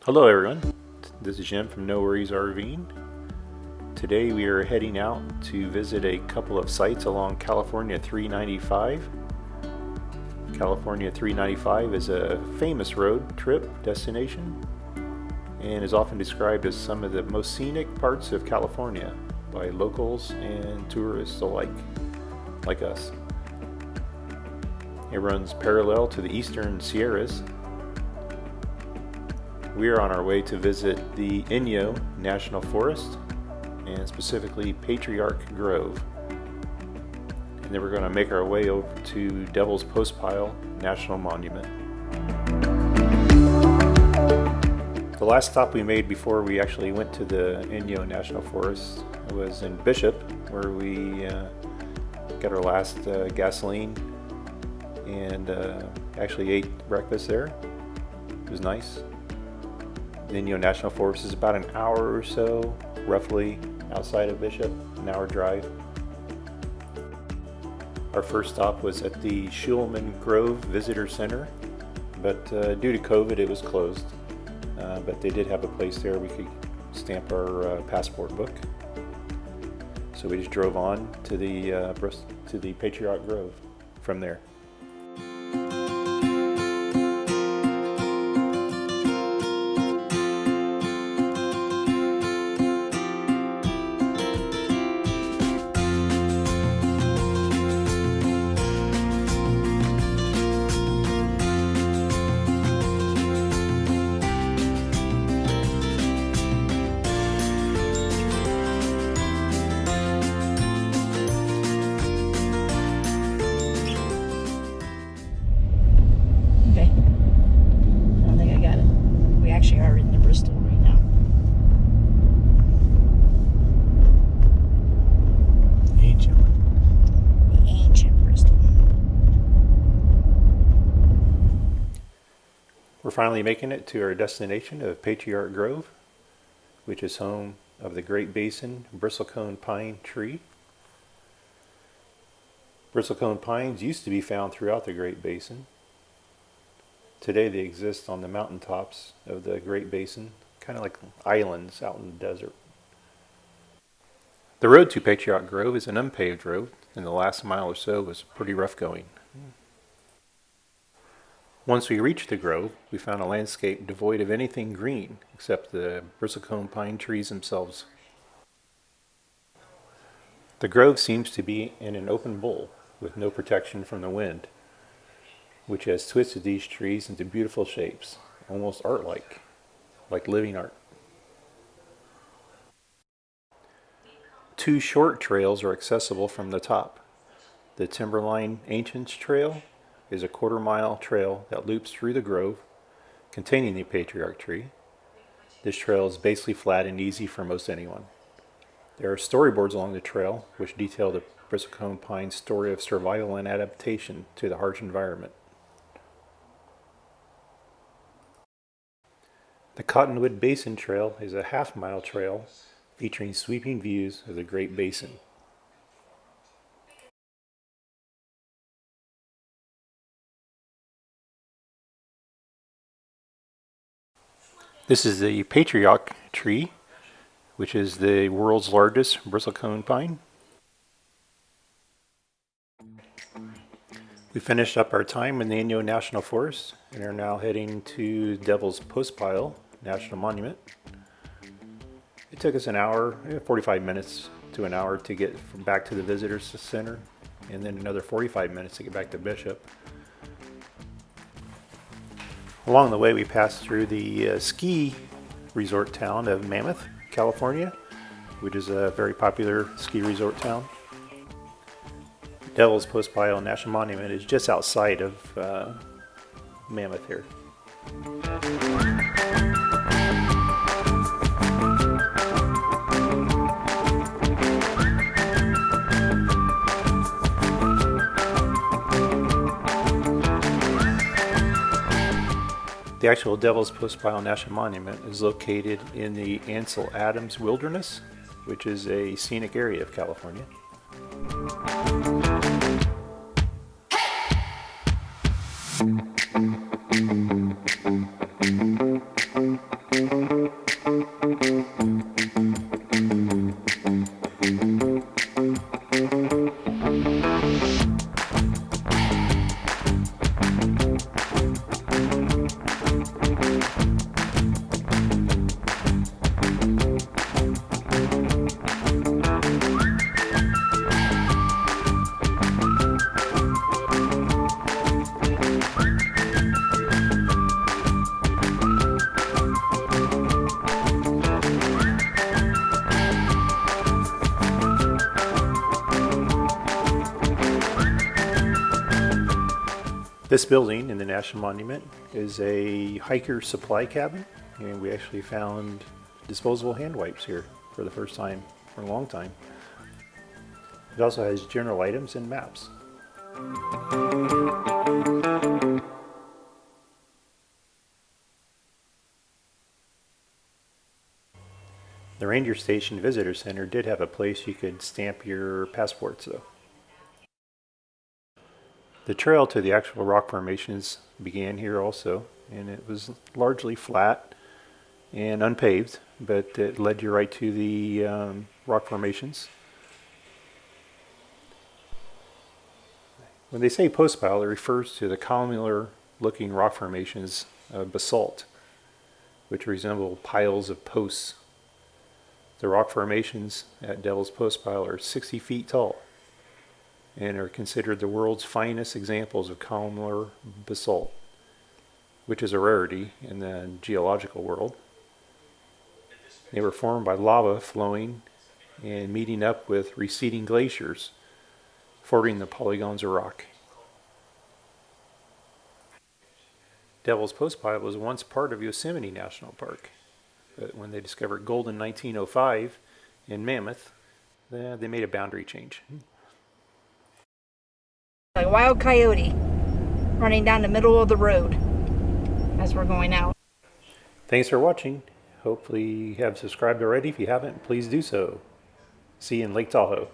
Hello everyone, this is Jim from No Worries RVing. Today we are heading out to visit a couple of sites along California 395. California 395 is a famous road trip destination and is often described as some of the most scenic parts of California by locals and tourists alike, like us. It runs parallel to the eastern Sierras. We are on our way to visit the Inyo National Forest and specifically Patriarch Grove. And then we're going to make our way over to Devil's Postpile National Monument. The last stop we made before we actually went to the Inyo National Forest was in Bishop, where we got our last gasoline and actually ate breakfast there. It was nice. The Inyo National Forest is about an hour or so, roughly, outside of Bishop, an hour drive. Our first stop was at the Schulman Grove Visitor Center, but due to COVID it was closed. But they did have a place there we could stamp our passport book. So we just drove on to the Patriarch Grove from there. We're finally making it to our destination of Patriarch Grove, which is home of the Great Basin bristlecone pine tree. Bristlecone pines used to be found throughout the Great Basin. Today they exist on the mountaintops of the Great Basin, kind of like islands out in the desert. The road to Patriarch Grove is an unpaved road, and the last mile or so was pretty rough going. Once we reached the grove, we found a landscape devoid of anything green except the bristlecone pine trees themselves. The grove seems to be in an open bowl with no protection from the wind, which has twisted these trees into beautiful shapes, almost art-like, like living art. Two short trails are accessible from the top. The Timberline Ancients Trail is a quarter-mile trail that loops through the grove containing the Patriarch tree. This trail is basically flat and easy for most anyone. There are storyboards along the trail which detail the bristlecone pine's story of survival and adaptation to the harsh environment. The Cottonwood Basin Trail is a half-mile trail featuring sweeping views of the Great Basin. This is the Patriarch tree, which is the world's largest bristlecone pine. We finished up our time in the Inyo National Forest and are now heading to Devil's Postpile National Monument. It took us an hour, 45 minutes to an hour to get back to the Visitors Center, and then another 45 minutes to get back to Bishop. Along the way, we passed through the ski resort town of Mammoth, California, which is a very popular ski resort town. Devil's Postpile National Monument is just outside of Mammoth here. The actual Devil's Postpile National Monument is located in the Ansel Adams Wilderness, which is a scenic area of California. This building in the National Monument is a hiker supply cabin, and we actually found disposable hand wipes here for the first time for a long time. It also has general items and maps. The Ranger Station Visitor Center did have a place you could stamp your passports though. The trail to the actual rock formations began here also, and it was largely flat and unpaved, but it led you right to the rock formations. When they say postpile, it refers to the columnar looking rock formations of basalt, which resemble piles of posts. The rock formations at Devil's Postpile are 60 feet tall and are considered the world's finest examples of columnar basalt, which is a rarity in the geological world. They were formed by lava flowing and meeting up with receding glaciers, forming the polygons of rock. Devil's Postpile was once part of Yosemite National Park, but when they discovered gold in 1905 in Mammoth, they made a boundary change. A wild coyote running down the middle of the road as we're going out. Thanks for watching. Hopefully you have subscribed already. If you haven't, please do so. See you in Lake Tahoe.